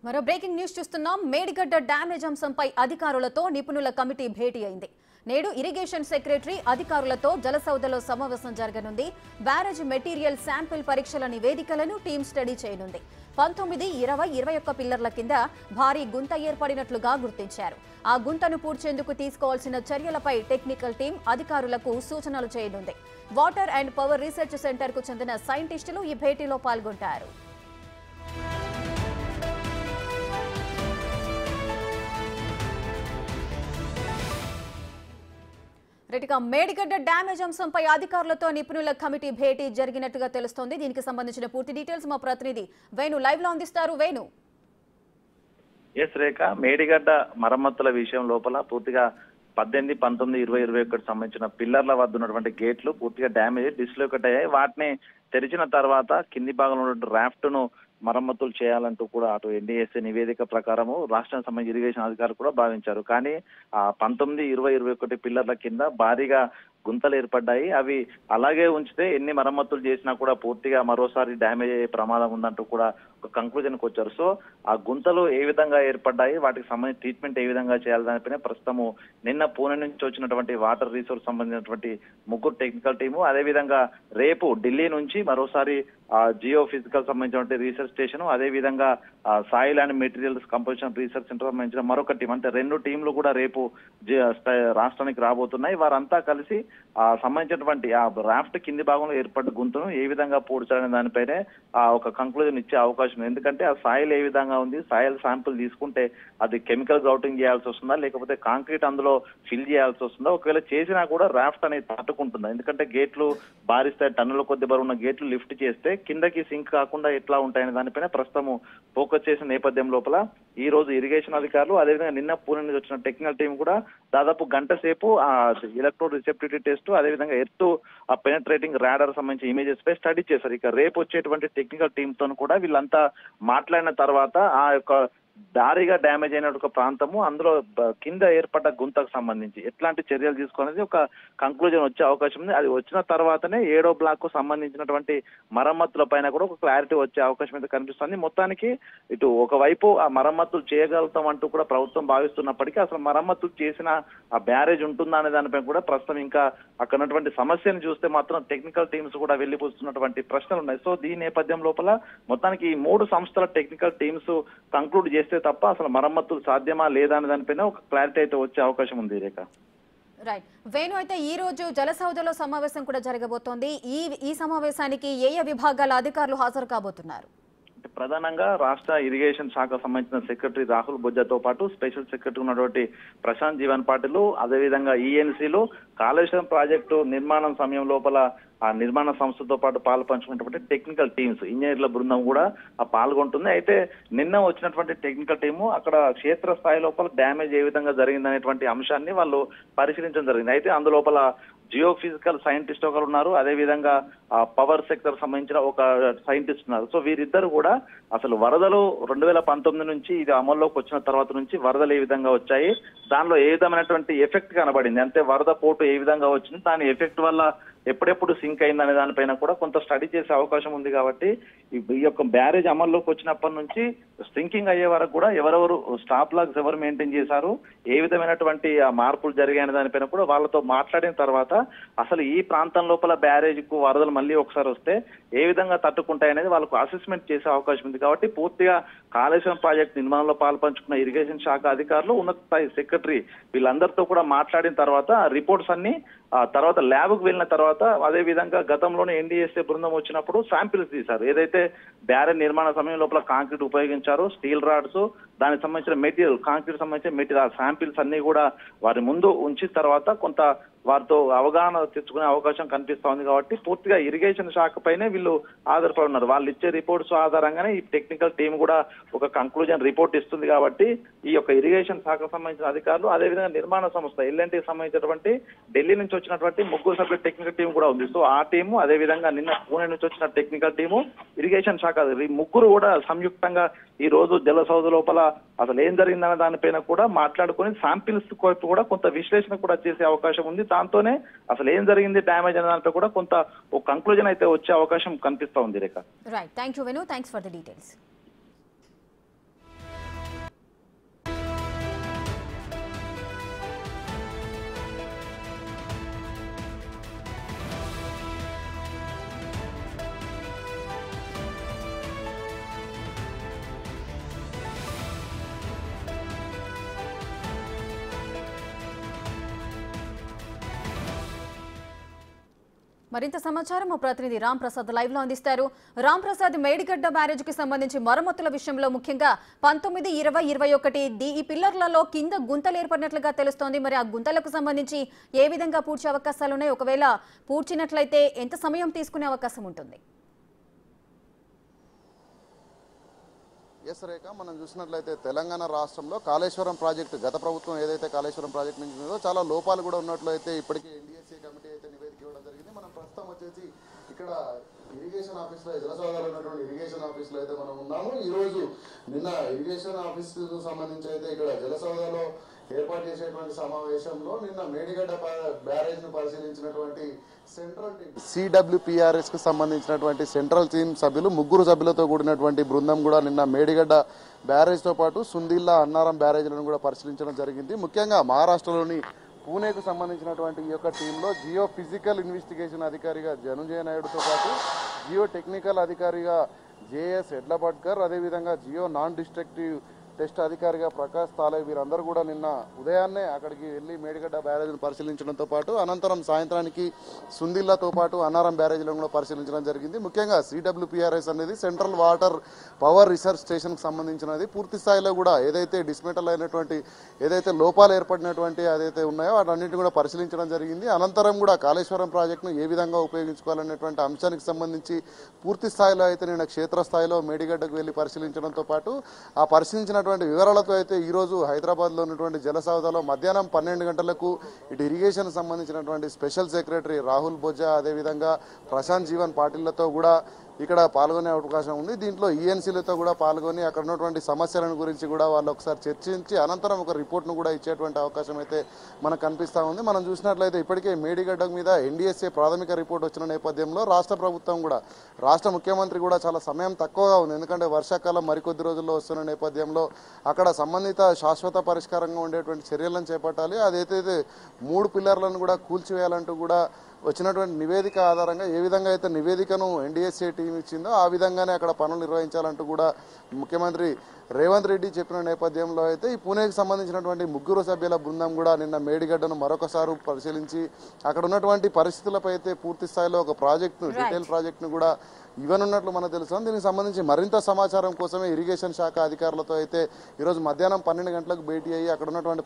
మరో breaking news చూస్తున్నాం. Medigadda damage అంశంపై అధికారులతో నిపుణుల కమిటీ భేటీ అయింది. నేడు ఇరిగేషన్ సెక్రటరీ అధికారులతో జలసౌధలో సమావేశం జరగనుంది. బ్యారేజ్ మెటీరియల్ శాంపిల్ పరీక్షల నివేదికలను టీం స్టడీ చేయనుంది. 19, 20, 21 పిల్లర్ల కింద భారీ గుంత ఏర్పడినట్లుగా గుర్తించారు. ఆ గుంతను పూడ్చేందుకు తీసుకోవాల్సిన చర్యలపై టెక్నికల్ టీం అధికారులకు సూచనలు చేయనుంది. Water and power research centre కు చెందిన సైంటిస్టులు ఈ భేటీలో పాల్గొంటారు. మేడిగడ్డ డ్యామేజ్ అంశంపై అధికారులతో నిపుణుల కమిటీ భేటీ జరిగినట్టుగా తెలుస్తోంది. దీనికి సంబంధించిన పూర్తి డీటెయిల్స్ మా ప్రతినిధి వేణు లైవ్ లో అందిస్తారు. వేణు. ఎస్ రేఖ, మేడిగడ్డ మరమ్మతుల విషయం లోపల పూర్తిగా 18, 19, 20, 21 సంబంధించిన పిల్లర్ల వద్ద ఉన్నటువంటి గేట్లు పూర్తిగా డ్యామేజ్ డిస్లోకేట్ అయ్యాయి. వాటిని తెరిచిన తర్వాత కింది భాగంలో ఉన్న రాఫ్ట్ ను మరమ్మతులు చేయాలంటూ కూడా అటు ఎన్డీఎస్ఏ నివేదిక ప్రకారము రాష్ట్రానికి సంబంధించిన ఇరిగేషన్ అధికారులు కూడా భావించారు. కానీ 19, 20, 21 పిల్లర్ల కింద భారీగా గుంతలు ఏర్పడ్డాయి. అవి అలాగే ఉంచితే ఎన్ని మరమ్మతులు చేసినా కూడా పూర్తిగా మరోసారి డ్యామేజ్ అయ్యే ప్రమాదం ఉందంటూ కూడా ఒక కంక్లూజన్కి వచ్చారు. సో ఆ గుంతలు ఏ విధంగా ఏర్పడ్డాయి, వాటికి సంబంధించిన ట్రీట్మెంట్ ఏ విధంగా చేయాలి దానిపైన ప్రస్తుతము నిన్న పూణె నుంచి వచ్చినటువంటి వాటర్ రిసోర్స్ సంబంధించినటువంటి ముగ్గురు టెక్నికల్ టీము, అదేవిధంగా రేపు ఢిల్లీ నుంచి మరోసారి జియో ఫిజికల్ సంబంధించినటువంటి రీసెర్చ్ స్టేషన్, అదేవిధంగా soil and materials composition research centre సంబంధించిన మరొక టీం, అంటే 2 టీంలు కూడా రేపు రాష్ట్రానికి రాబోతున్నాయి. వారంతా కలిసి సంబంధించినటువంటి ఆ రాఫ్ట్ కింది భాగంలో ఏర్పడ్డ గుంతను ఏ విధంగా పూడ్చాలనే దానిపైనే ఒక కంక్లూజన్ ఇచ్చే అవకాశం. ఎందుకంటే ఆ సాయిల్ ఏ విధంగా ఉంది, సాయిల్ శాంపుల్ తీసుకుంటే అది కెమికల్ గ్రౌటింగ్ చేయాల్సి వస్తుందా, లేకపోతే కాంక్రీట్ అందులో ఫిల్ చేయాల్సి వస్తుందా, ఒకవేళ చేసినా కూడా రాఫ్ట్ అనేది తట్టుకుంటుందా. ఎందుకంటే గేట్లు భారిస్తాయి, టన్నుల కొద్ది బరువు ఉన్న గేట్లు లిఫ్ట్ చేస్తే కిందకి సింక్ కాకుండా ఎట్లా ఉంటాయనే దానిపైన ప్రస్తుతం ఫోకస్ చేసిన నేపథ్యం లోపల ఈ రోజు ఇరిగేషన్ అధికారులు, అదేవిధంగా నిన్న పూణె నుంచి వచ్చిన టెక్నికల్ టీం కూడా దాదాపు గంట సేపు ఎలక్ట్రో రిసెప్టివిటీ టెస్ట్, అదేవిధంగా ఎర్త్ పెనట్రేటింగ్ రాడార్ సంబంధించిన ఇమేజెస్ పై స్టడీ చేశారు. ఇక రేపు వచ్చేటువంటి టెక్నికల్ టీమ్ తో కూడా వీళ్ళంతా మాట్లాడిన తర్వాత ఆ యొక్క భారీగా డ్యామేజ్ అయిన ఒక ప్రాంతము, అందులో కింద ఏర్పడ్డ గుంతకు సంబంధించి ఎట్లాంటి చర్యలు తీసుకునేది ఒక కంక్లూజన్ వచ్చే అవకాశం ఉంది. అది వచ్చిన తర్వాతనే 7వ బ్లాక్ కు సంబంధించినటువంటి మరమ్మతుల పైన కూడా ఒక క్లారిటీ వచ్చే అవకాశం అయితే కనిపిస్తుంది. మొత్తానికి ఇటు ఒకవైపు ఆ మరమ్మతులు చేయగలుగుతాం అంటూ కూడా ప్రభుత్వం భావిస్తున్నప్పటికీ అసలు మరమ్మతులు చేసిన ఆ బ్యారేజ్ ఉంటుందా అనే దానిపై కూడా ప్రస్తుతం ఇంకా అక్కడ ఉన్నటువంటి సమస్యను చూస్తే మాత్రం టెక్నికల్ టీమ్స్ కూడా వెళ్లిపోతున్నటువంటి ప్రశ్నలు ఉన్నాయి. సో దీని నేపథ్యం లోపల మొత్తానికి ఈ 3 సంస్థల టెక్నికల్ టీమ్స్ కంక్లూడ్ చేస్తే తప్ప అసలు మరమ్మతులు సాధ్యమా లేదా అనే దానిపైన ఒక క్లారిటీ అయితే వచ్చే అవకాశం ఉంది. రేఖ. రైట్ వేణు, అయితే ఈ రోజు జలసౌధలో సమావేశం కూడా జరగబోతోంది. ఈ సమావేశానికి ఏ విభాగాల అధికారులు హాజరు కాబోతున్నారు? ప్రధానంగా రాష్ట్ర ఇరిగేషన్ శాఖ సంబంధించిన సెక్రటరీ రాహుల్ బొజ్జాతో పాటు స్పెషల్ సెక్రటరీ ఉన్నటువంటి ప్రశాంత్ జీవన్ పాటిల్, అదేవిధంగా ఈఎన్సీలు, కాళేశ్వరం ప్రాజెక్టు నిర్మాణం సమయం లోపల ఆ నిర్మాణ సంస్థతో పాటు పాలు పంచుకున్నటువంటి టెక్నికల్ టీమ్స్, ఇంజనీర్ల బృందం కూడా పాల్గొంటుంది. అయితే నిన్న వచ్చినటువంటి టెక్నికల్ టీము అక్కడ క్షేత్ర స్థాయి లోపల డ్యామేజ్ ఏ విధంగా జరిగిందనేటువంటి అంశాన్ని వాళ్ళు పరిశీలించడం జరిగింది. అయితే అందులోపల జియో ఫిజికల్ సైంటిస్ట్ ఒకరు ఉన్నారు, అదేవిధంగా పవర్ సెక్టర్ సంబంధించిన ఒక సైంటిస్ట్ ఉన్నారు. సో వీరిద్దరు కూడా అసలు వరదలు 2019 నుంచి ఇది అమల్లోకి వచ్చిన తర్వాత నుంచి వరదలు ఏ విధంగా వచ్చాయి, దానిలో ఏ విధమైనటువంటి ఎఫెక్ట్ కనబడింది, అంటే వరద పోటు ఏ విధంగా వచ్చింది, దాని ఎఫెక్ట్ వల్ల ఎప్పుడెప్పుడు సింక్ అయిందనే దానిపైన కూడా కొంత స్టడీ చేసే అవకాశం ఉంది. కాబట్టి ఈ యొక్క బ్యారేజ్ అమల్లోకి వచ్చినప్పటి నుంచి సింకింగ్ అయ్యే వరకు కూడా ఎవరెవరు స్టాప్ లాగ్స్ ఎవరు మెయింటైన్ చేశారు, ఏ విధమైనటువంటి మార్పులు జరిగాయనే దానిపైన కూడా వాళ్ళతో మాట్లాడిన తర్వాత అసలు ఈ ప్రాంతం లోపల బ్యారేజ్ కు వరదలు మళ్ళీ ఒకసారి వస్తే ఏ విధంగా తట్టుకుంటాయనేది వాళ్ళకు అసెస్మెంట్ చేసే అవకాశం ఉంది. కాబట్టి పూర్తిగా కాళేశ్వరం ప్రాజెక్టు నిర్మాణంలో పాల్పంచుకున్న ఇరిగేషన్ శాఖ అధికారులు, ఉన్నత స్థాయి సెక్రటరీ వీళ్ళందరితో కూడా మాట్లాడిన తర్వాత రిపోర్ట్స్ అన్ని తర్వాత ల్యాబ్కు వెళ్ళిన తర్వాత, అదే విధంగా గతంలోనే ఎన్డీఎస్ఏ బృందం వచ్చినప్పుడు శాంపిల్స్ తీశారు. ఏదైతే బ్యారేజ్ నిర్మాణ సమయం లోపల కాంక్రీట్ ఉపయోగించారో, స్టీల్ రాడ్స్, దానికి సంబంధించిన మెటీరియల్, కాంక్రీట్ సంబంధించిన మెటీరియల్ శాంపిల్స్ అన్ని కూడా వారి ముందు ఉంచిన తర్వాత కొంత వారితో అవగాహన తెచ్చుకునే అవకాశం కనిపిస్తా ఉంది. కాబట్టి పూర్తిగా ఇరిగేషన్ శాఖ పైనే వీళ్ళు ఆధారపడి ఉన్నారు. వాళ్ళు ఇచ్చే రిపోర్ట్స్ ఆధారంగానే ఈ టెక్నికల్ టీం కూడా ఒక కంక్లూజన్ రిపోర్ట్ ఇస్తుంది. కాబట్టి ఈ యొక్క ఇరిగేషన్ శాఖకు సంబంధించిన అధికారులు, అదేవిధంగా నిర్మాణ సంస్థ ఎల్ఎన్టీకి సంబంధించినటువంటి ఢిల్లీ నుంచి వచ్చినటువంటి 3 సభ్యుల టెక్నికల్ టీం కూడా ఉంది. సో ఆ టీము, అదేవిధంగా నిన్న పూణె నుంచి వచ్చిన టెక్నికల్ టీము, ఇరిగేషన్ శాఖ, ఈ 3 కూడా సంయుక్తంగా ఈ రోజు జలసౌధ లోపల అసలు ఏం జరిగిందన్న దానిపైన కూడా మాట్లాడుకుని శాంపిల్స్ కూడా కొంత విశ్లేషణ కూడా చేసే అవకాశం ఉంది. దాంతోనే అసలు ఏం జరిగింది డ్యామేజ్ అనే దానిపై కూడా కొంత ఒక కంక్లూజన్ అయితే వచ్చే అవకాశం కనిపిస్తా ఉంది. Rekha. Right, thank you Venu, thanks for the details. మరింత సమాచారం మా ప్రతినిధి రామ్ ప్రసాద్ లైవ్ లో అందిస్తారు. రామ్ ప్రసాద్, మేడిగడ్డ బ్యారేజ్ కి సంబంధించి మరమ్మతుల విషయంలో ముఖ్యంగా 19, 20, 21 ఈ పిల్లర్లలో కింద గుంతలు ఏర్పడినట్లుగా తెలుస్తోంది. మరి ఆ గుంతలకు సంబంధించి ఏ విధంగా పూడ్చే అవకాశాలు ఉన్నాయి? ఒకవేళ పూడ్చినట్లయితే ఎంత సమయం తీసుకునే అవకాశం ఉంటుంది? ఎస్ రేఖ, మనం చూసినట్లయితే తెలంగాణ రాష్ట్రంలో కాళేశ్వరం ప్రాజెక్టు గత ప్రభుత్వం ఏదైతే కాళేశ్వరం ప్రాజెక్టు నుంచి ఉందో చాలా లోపాలు కూడా ఉన్నట్లు అయితే ఇప్పటికీ ఎన్డీఎస్ఏ కమిటీ అయితే నివేదిక ఇవ్వడం జరిగింది. మనం ప్రస్తుతం వచ్చేసి ఇక్కడ ఇరిగేషన్ ఆఫీస్లో జలసౌదాలు ఉన్నటువంటి ఇరిగేషన్ ఆఫీస్లో అయితే మనం ఉన్నాము. ఈరోజు నిన్న ఇరిగేషన్ ఆఫీస్కు సంబంధించి అయితే ఇక్కడ జలసౌదాలో ఏర్పాటు చేసేటువంటి సమావేశంలో నిన్న మేడిగడ్డ బ్యారేజ్ ను పరిశీలించినటువంటి సెంట్రల్ టీమ్ సిడబ్ల్యూపీఆర్ఎస్ కు సంబంధించినటువంటి సెంట్రల్ టీమ్ సభ్యులు 3 సభ్యులతో కూడినటువంటి బృందం కూడా నిన్న మేడిగడ్డ బ్యారేజ్ తో పాటు సుందిల్లా, అన్నారం బ్యారేజ్లను కూడా పరిశీలించడం జరిగింది. ముఖ్యంగా మహారాష్ట్రలోని పూణేకు సంబంధించినటువంటి ఈ యొక్క టీంలో జియో ఫిజికల్ ఇన్వెస్టిగేషన్ అధికారిగా ధనుంజయ నాయుడుతో పాటు జియో టెక్నికల్ అధికారిగా జేఎస్ ఎడ్లభట్కర్, అదేవిధంగా జియో నాన్ డిస్ట్రక్టివ్ టెస్ట్ అధికారిగా ప్రకాష్ తాలే వీరందరూ కూడా నిన్న ఉదయాన్నే అక్కడికి వెళ్లి మేడిగడ్డ బ్యారేజ్ను పరిశీలించడంతో పాటు అనంతరం సాయంత్రానికి సుందిల్లాతో పాటు అన్నారం బ్యారేజ్లను కూడా పరిశీలించడం జరిగింది. ముఖ్యంగా సిడబ్ల్యూపీఆర్ఎస్ అనేది సెంట్రల్ వాటర్ పవర్ రీసెర్చ్ స్టేషన్కి సంబంధించినది. పూర్తి స్థాయిలో కూడా ఏదైతే డిస్మెటల్ అయినటువంటి ఏదైతే లోపాలు ఏర్పడినటువంటి అదైతే ఉన్నాయో వాటన్నింటినీ కూడా పరిశీలించడం జరిగింది. అనంతరం కూడా కాళేశ్వరం ప్రాజెక్టును ఏ విధంగా ఉపయోగించుకోవాలనేటువంటి అంశానికి సంబంధించి పూర్తి స్థాయిలో అయితే నిన్న క్షేత్రస్థాయిలో మేడిగడ్డకు వెళ్లి పరిశీలించడంతో పాటు ఆ పరిశీలించిన వివరాలతో అయితే ఈ రోజు హైదరాబాద్ లో ఉన్నటువంటి జలసౌదాలో మధ్యాహ్నం 12 గంటలకు ఇటు ఇరిగేషన్ సంబంధించినటువంటి స్పెషల్ సెక్రటరీ రాహుల్ బొజ్జా, అదేవిధంగా ప్రశాంత్ జీవన్ పాటిళ్లతో కూడా ఇక్కడ పాల్గొనే అవకాశం ఉంది. దీంట్లో ఈఎన్సీలతో కూడా పాల్గొని అక్కడ ఉన్నటువంటి సమస్యలను గురించి కూడా వాళ్ళు ఒకసారి చర్చించి అనంతరం ఒక రిపోర్ట్ను కూడా ఇచ్చేటువంటి అవకాశం అయితే మనకు కనిపిస్తూ ఉంది. మనం చూసినట్లయితే ఇప్పటికే మేడిగడ్డ మీద ఎన్డీఎస్ఏ ప్రాథమిక రిపోర్ట్ వచ్చిన నేపథ్యంలో రాష్ట్ర ప్రభుత్వం కూడా రాష్ట్ర ముఖ్యమంత్రి కూడా చాలా సమయం తక్కువగా ఉంది. ఎందుకంటే వర్షాకాలం మరికొద్ది రోజుల్లో వస్తున్న నేపథ్యంలో అక్కడ సంబంధిత శాశ్వత పరిష్కారంగా ఉండేటువంటి చర్యలను చేపట్టాలి. అదైతే 3 పిల్లర్లను కూడా కూల్చివేయాలంటూ కూడా వచ్చినటువంటి నివేదిక ఆధారంగా ఏ విధంగా అయితే నివేదికను ఎన్డీఎస్ఏ టీం ఇచ్చిందో ఆ విధంగానే అక్కడ పనులు నిర్వహించాలంటూ కూడా ముఖ్యమంత్రి రేవంత్ రెడ్డి చెప్పిన నేపథ్యంలో అయితే ఈ పూణేకి సంబంధించినటువంటి 3 సభ్యుల బృందం కూడా నిన్న మేడిగడ్డను మరొకసారి పరిశీలించి అక్కడ ఉన్నటువంటి పరిస్థితులపై అయితే పూర్తి స్థాయిలో ఒక ప్రాజెక్టును డీటెయిల్ ప్రాజెక్టును కూడా ఇవ్వనున్నట్లు మనకు తెలుసు. దీనికి సంబంధించి మరింత సమాచారం కోసమే ఇరిగేషన్ శాఖ అధికారులతో అయితే ఈరోజు మధ్యాహ్నం 12 గంటలకు భేటీ అయ్యి అక్కడ ఉన్నటువంటి